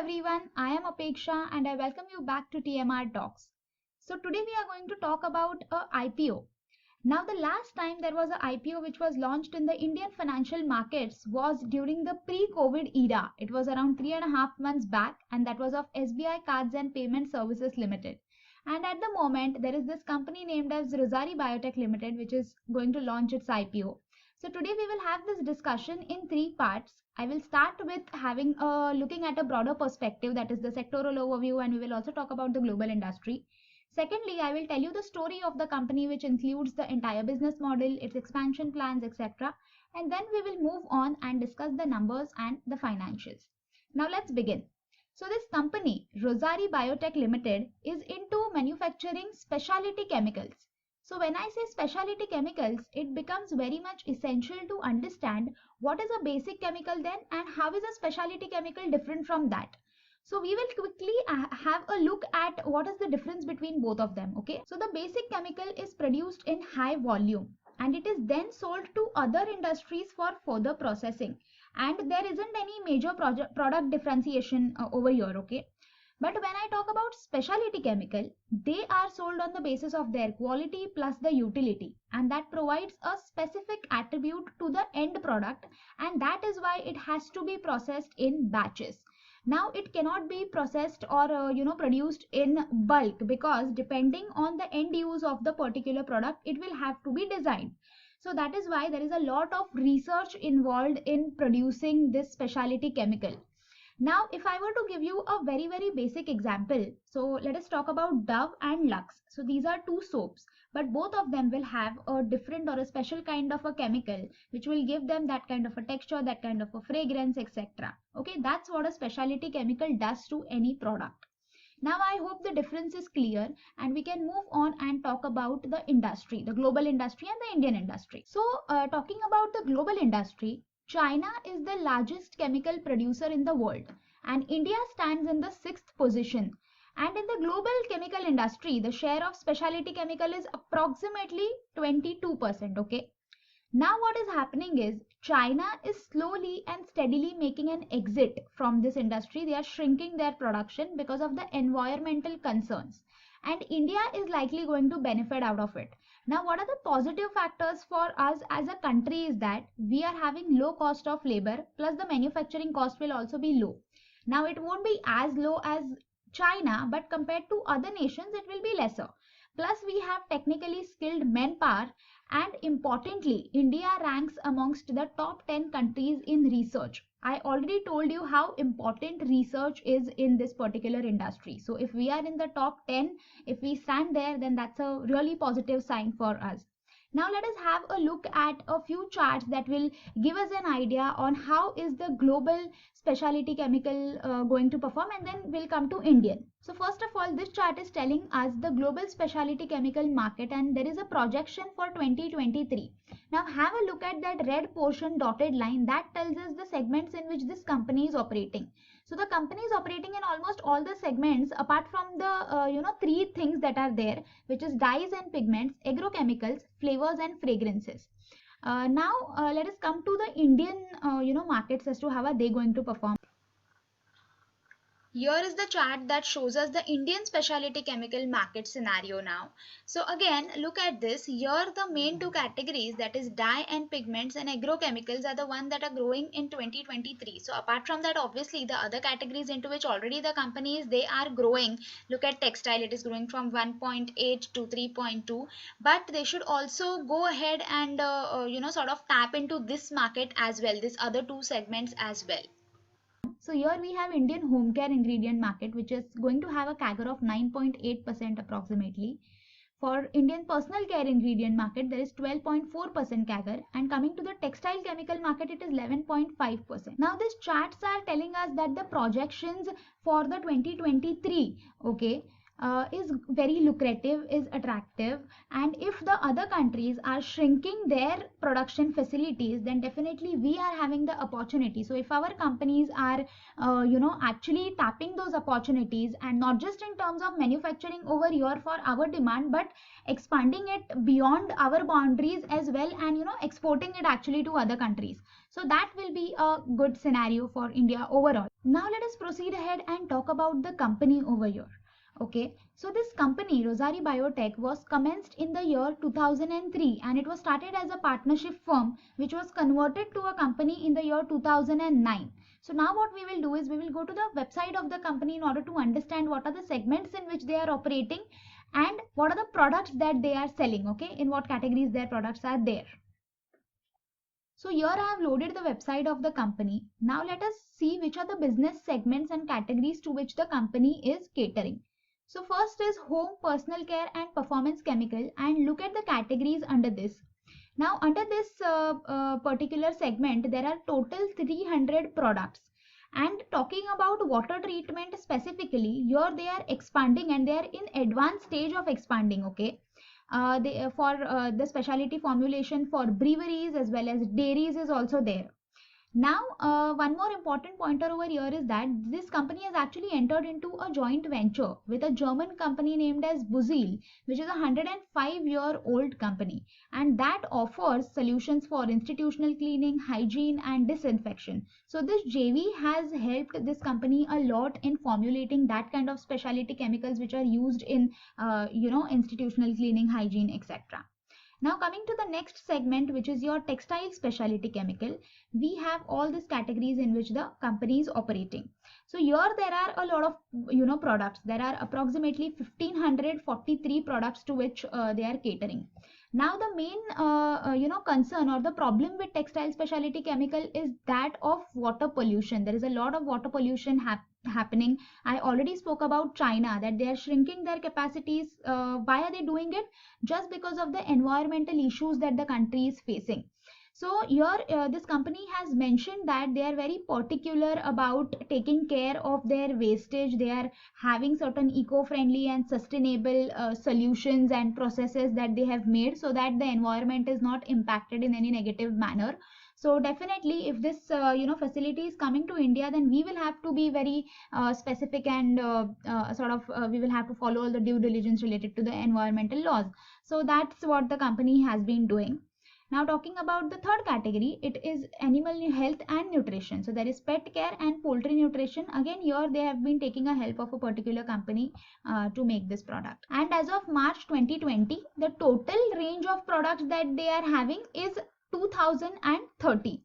everyone, I am Apeksha and I welcome you back to TMR Talks. So today we are going to talk about a IPO. Now the last time there was an IPO which was launched in the Indian financial markets was during the pre-COVID era. It was around 3.5 months back and that was of SBI Cards and Payment Services Limited. And at the moment there is this company named as Rossari Biotech Limited which is going to launch its IPO. So today we will have this discussion in three parts. I will start with looking at a broader perspective, that is the sectoral overview, and we will also talk about the global industry. Secondly, I will tell you the story of the company, which includes the entire business model, its expansion plans, etc. And then we will move on and discuss the numbers and the financials. Now let's begin. So this company, Rossari Biotech Limited, is into manufacturing specialty chemicals. So when I say specialty chemicals, it becomes very much essential to understand what is a basic chemical then and how is a specialty chemical different from that. So we will quickly have a look at what is the difference between both of them. Okay, so the basic chemical is produced in high volume and it is then sold to other industries for further processing, and there isn't any major product differentiation over here. Okay, but when I talk about specialty chemical, they are sold on the basis of their quality plus the utility, and that provides a specific attribute to the end product, and that is why it has to be processed in batches. Now it cannot be processed or produced in bulk, because depending on the end use of the particular product, it will have to be designed. So that is why there is a lot of research involved in producing this specialty chemical. Now, if I were to give you a very basic example, so let us talk about Dove and Lux. So these are two soaps, but both of them will have a different or a special kind of a chemical which will give them that kind of a texture, that kind of a fragrance, etc. Okay, that's what a specialty chemical does to any product. Now I hope the difference is clear and we can move on and talk about the industry, the global industry and the Indian industry. So talking about the global industry, China is the largest chemical producer in the world and India stands in the 6th position. And in the global chemical industry, the share of specialty chemical is approximately 22%. Okay. Now what is happening is China is slowly and steadily making an exit from this industry. They are shrinking their production because of the environmental concerns. And India is likely going to benefit out of it. Now, what are the positive factors for us as a country is that we are having low cost of labor, plus the manufacturing cost will also be low. Now, it won't be as low as China, but compared to other nations, it will be lesser. Plus, we have technically skilled manpower, and importantly, India ranks amongst the top 10 countries in research. I already told you how important research is in this particular industry. So if we are in the top 10, if we stand there, then that's a really positive sign for us. Now let us have a look at a few charts that will give us an idea on how is the global specialty chemical going to perform, and then we'll come to Indian. So first of all, this chart is telling us the global specialty chemical market, and there is a projection for 2023. Now have a look at that red portion dotted line that tells us the segments in which this company is operating. So the company is operating in almost all the segments apart from the three things that are there, which is dyes and pigments, agrochemicals, flavors and fragrances. Now let us come to the Indian markets as to how are they going to perform. Here is the chart that shows us the Indian specialty chemical market scenario now. So again, look at this. Here the main two categories, that is dye and pigments and agrochemicals, are the ones that are growing in 2023. So apart from that, obviously the other categories into which already the company is, they are growing. Look at textile, it is growing from 1.8 to 3.2. But they should also go ahead and sort of tap into this market as well, this other two segments as well. So here we have Indian home care ingredient market, which is going to have a CAGR of 9.8% approximately. For Indian personal care ingredient market, there is 12.4% CAGR, and coming to the textile chemical market, it is 11.5%. Now these charts are telling us that the projections for the 2023, okay, is very lucrative, is attractive, and if the other countries are shrinking their production facilities, then definitely we are having the opportunity. So if our companies are actually tapping those opportunities, and not just in terms of manufacturing over here for our demand, but expanding it beyond our boundaries as well, and exporting it actually to other countries, so that will be a good scenario for India overall. Now let us proceed ahead and talk about the company over here. Okay, so this company, Rossari Biotech, was commenced in the year 2003, and it was started as a partnership firm which was converted to a company in the year 2009. So now what we will do is we will go to the website of the company in order to understand what are the segments in which they are operating and what are the products that they are selling, okay, in what categories their products are there. So here I have loaded the website of the company. Now let us see which are the business segments and categories to which the company is catering. So first is home, personal care and performance chemical, and look at the categories under this. Now under this particular segment there are total 300 products, and talking about water treatment specifically, here they are expanding and they are in advanced stage of expanding, okay. For the specialty formulation for breweries as well as dairies is also there. Now, one more important pointer over here is that this company has actually entered into a joint venture with a German company named as Buzil, which is a 105-year-old company, and that offers solutions for institutional cleaning, hygiene, and disinfection. So this JV has helped this company a lot in formulating that kind of specialty chemicals which are used in, institutional cleaning, hygiene, etc. Now coming to the next segment, which is your textile specialty chemical, we have all these categories in which the company is operating. So here there are a lot of products. There are approximately 1543 products to which they are catering. Now the main concern or the problem with textile specialty chemical is that of water pollution. There is a lot of water pollution happening. I already spoke about China, that they are shrinking their capacities. Why are they doing it? Just because of the environmental issues that the country is facing. So here this company has mentioned that they are very particular about taking care of their wastage. They are having certain eco-friendly and sustainable solutions and processes that they have made so that the environment is not impacted in any negative manner. So definitely if this facility is coming to India, then we will have to be very specific and we will have to follow all the due diligence related to the environmental laws. So that's what the company has been doing. Now talking about the third category, it is animal health and nutrition. So there is pet care and poultry nutrition. Again here they have been taking a help of a particular company to make this product. And as of March 2020, the total range of products that they are having is 2030.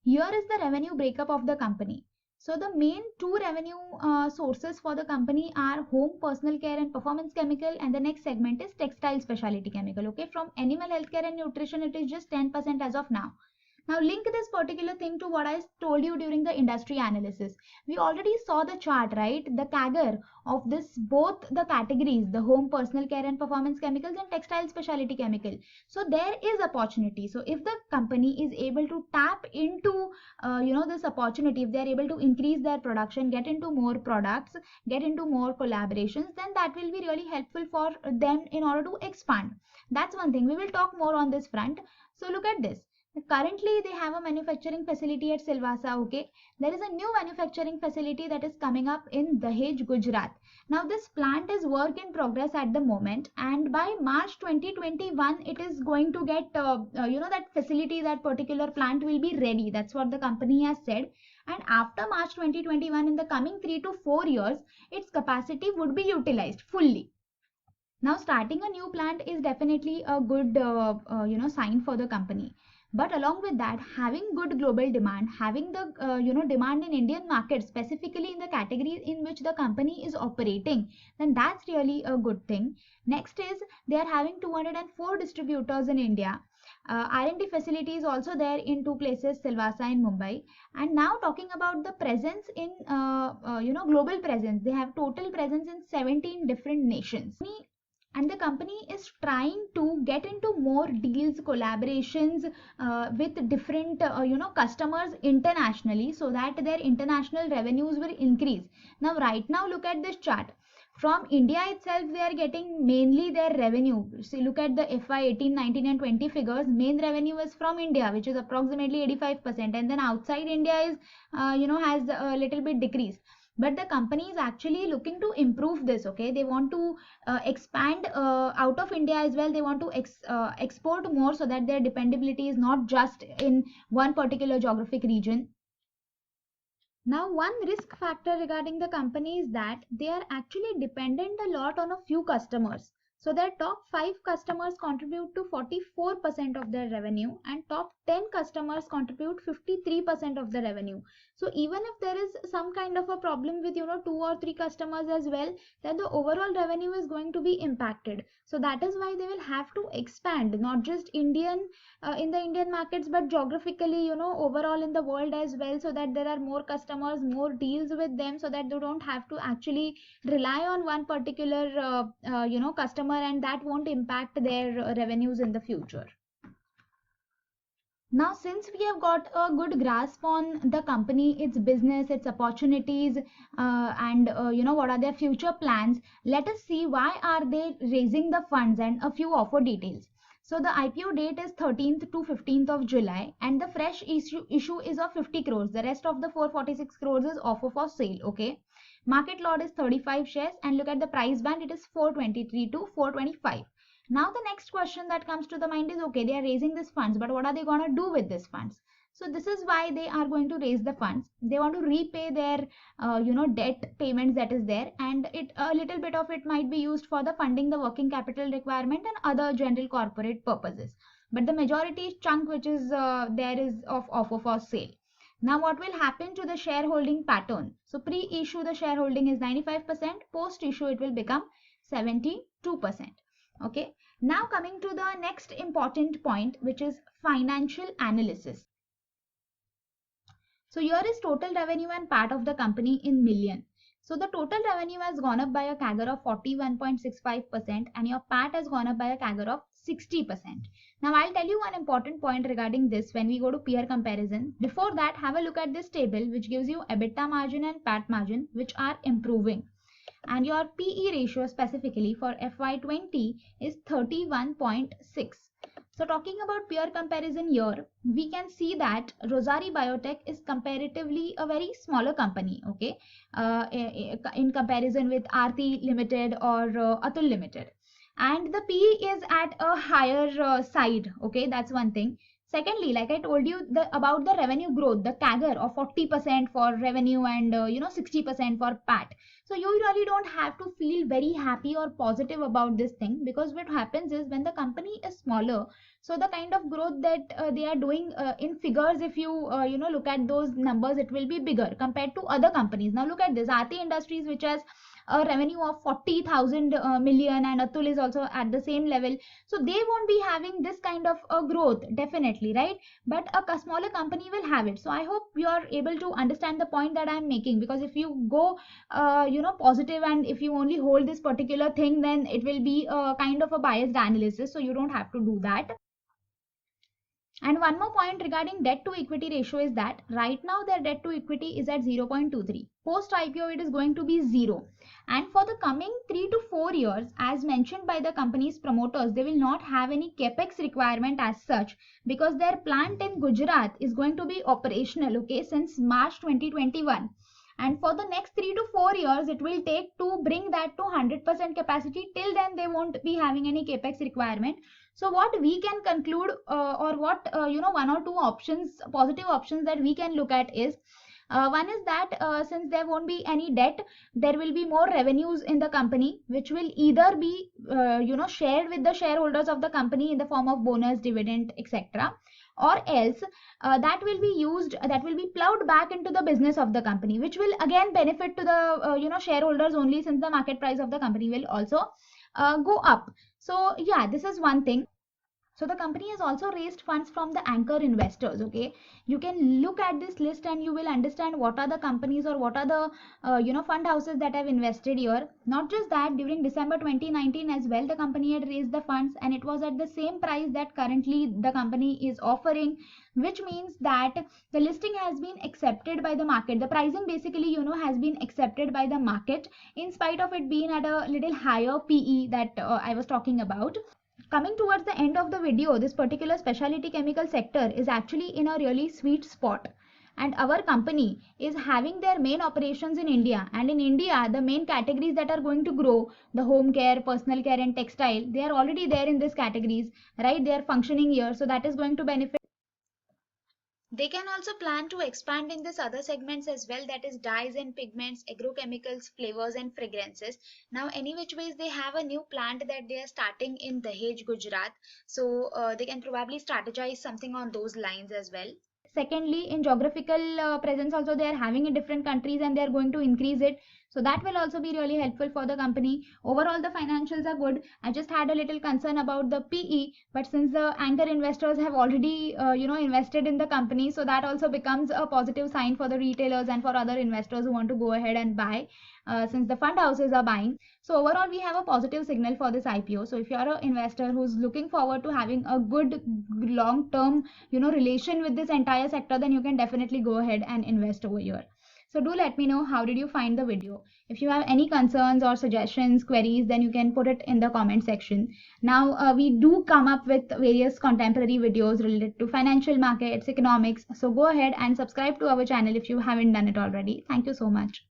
Here is the revenue breakup of the company. So the main two revenue sources for the company are home, personal care and performance chemical, and the next segment is textile specialty chemical. Okay, from animal healthcare and nutrition it is just 10% as of now. Now link this particular thing to what I told you during the industry analysis. We already saw the chart, right? The CAGR of this, both the categories, the home, personal care and performance chemicals and textile specialty chemical. So there is opportunity. So if the company is able to tap into this opportunity, if they are able to increase their production, get into more products, get into more collaborations, then that will be really helpful for them in order to expand. That's one thing. We will talk more on this front. So look at this. Currently, they have a manufacturing facility at Silvassa, okay. There is a new manufacturing facility that is coming up in Dahej, Gujarat. Now, this plant is work in progress at the moment, and by March 2021, it is going to get, that facility, that particular plant will be ready. That's what the company has said. And after March 2021, in the coming 3 to 4 years, its capacity would be utilized fully. Now, starting a new plant is definitely a good, sign for the company. But along with that, having good global demand, having the demand in Indian market, specifically in the categories in which the company is operating, then that's really a good thing. Next is they are having 204 distributors in India. R&D facility is also there in two places, Silvassa and Mumbai. And now talking about the presence in global presence, they have total presence in 17 different nations. and the company is trying to get into more deals, collaborations with different customers internationally, so that their international revenues will increase. Now right now look at this chart. From India itself they are getting mainly their revenue. See, look at the FY 18, 19 and 20 figures. Main revenue is from India, which is approximately 85%, and then outside India is has a little bit decreased. But the company is actually looking to improve this. Okay, they want to expand out of India as well. They want to export more, so that their dependability is not just in one particular geographic region. Now, one risk factor regarding the company is that they are actually dependent a lot on a few customers. So their top 5 customers contribute to 44% of their revenue, and top 10 customers contribute 53% of the revenue. So even if there is some kind of a problem with 2 or 3 customers as well, then the overall revenue is going to be impacted. So that is why they will have to expand, not just in the Indian markets, but geographically, overall in the world as well, so that there are more customers, more deals with them, so that they don't have to actually rely on one particular customer, and that won't impact their revenues in the future. Now, since we have got a good grasp on the company, its business, its opportunities, and what are their future plans, let us see why are they raising the funds and a few offer details. So the IPO date is 13th to 15th of July, and the fresh issue is of 50 crores. The rest of the 446 crores is offer for sale. Okay. Market lot is 35 shares, and look at the price band, it is 423 to 425. Now the next question that comes to the mind is, okay, they are raising these funds, but what are they going to do with these funds? So this is why they are going to raise the funds. They want to repay their debt payments that is there, and a little bit of it might be used for the funding the working capital requirement and other general corporate purposes. But the majority chunk which is there is of offer for sale. Now what will happen to the shareholding pattern? So pre-issue the shareholding is 95%, post-issue it will become 72%. Okay, now coming to the next important point, which is financial analysis. So here is total revenue and PAT of the company in million. So the total revenue has gone up by a CAGR of 41.65%, and your PAT has gone up by a CAGR of 60%. Now I'll tell you one important point regarding this when we go to peer comparison. Before that, have a look at this table which gives you EBITDA margin and PAT margin, which are improving. And your PE ratio specifically for FY20 is 31.6. So talking about peer comparison here, we can see that Rossari Biotech is comparatively a very smaller company, okay, in comparison with Aarti Limited or Atul Limited. And the PE is at a higher side, okay, that's one thing. Secondly, like I told you about the revenue growth, the CAGR of 40% for revenue and 60% for PAT. So you really don't have to feel very happy or positive about this thing, because what happens is when the company is smaller, so the kind of growth that they are doing in figures, if you look at those numbers, it will be bigger compared to other companies. Now look at this, Aarti Industries, which has a revenue of 40,000 million, and Atul is also at the same level. So they won't be having this kind of a growth, definitely, right? But a smaller company will have it. So I hope you are able to understand the point that I'm making, because if you go positive, and if you only hold this particular thing, then it will be a kind of a biased analysis. So you don't have to do that. And one more point regarding debt to equity ratio is that right now their debt to equity is at 0.23. Post IPO it is going to be 0. And for the coming 3 to 4 years, as mentioned by the company's promoters, they will not have any capex requirement as such, because their plant in Gujarat is going to be operational, okay, since March 2021. And for the next 3 to 4 years, it will take to bring that to 100% capacity. Till then, they won't be having any capex requirement. So what we can conclude, or what one or two options, positive options that we can look at is, one is that since there won't be any debt, there will be more revenues in the company, which will either be shared with the shareholders of the company in the form of bonus, dividend, etc., or else that will be used, that will be plowed back into the business of the company, which will again benefit to the shareholders only, since the market price of the company will also go up. So yeah, this is one thing. So the company has also raised funds from the anchor investors. Okay, you can look at this list and you will understand what are the companies or what are the fund houses that have invested here. Not just that, during December 2019 as well, the company had raised the funds and it was at the same price that currently the company is offering, which means that the listing has been accepted by the market. The pricing basically has been accepted by the market in spite of it being at a little higher PE that I was talking about. Coming towards the end of the video, this particular specialty chemical sector is actually in a really sweet spot, and our company is having their main operations in India. And in India, the main categories that are going to grow, the home care, personal care and textile, they are already there in these categories, right? They are functioning here, so that is going to benefit. They can also plan to expand in this other segments as well, that is dyes and pigments, agrochemicals, flavors and fragrances. Now any which ways they have a new plant that they are starting in Dahej, Gujarat. So they can probably strategize something on those lines as well. Secondly, in geographical presence also they are having in different countries and they are going to increase it. So that will also be really helpful for the company. Overall, the financials are good. I just had a little concern about the PE, but since the anchor investors have already, invested in the company, so that also becomes a positive sign for the retailers and for other investors who want to go ahead and buy, since the fund houses are buying. So overall, we have a positive signal for this IPO. So if you are an investor who's looking forward to having a good long-term, relation with this entire sector, then you can definitely go ahead and invest over here. So do let me know how did you find the video. If you have any concerns or suggestions, queries, then you can put it in the comment section. Now we do come up with various contemporary videos related to financial markets, economics. So go ahead and subscribe to our channel if you haven't done it already. Thank you so much.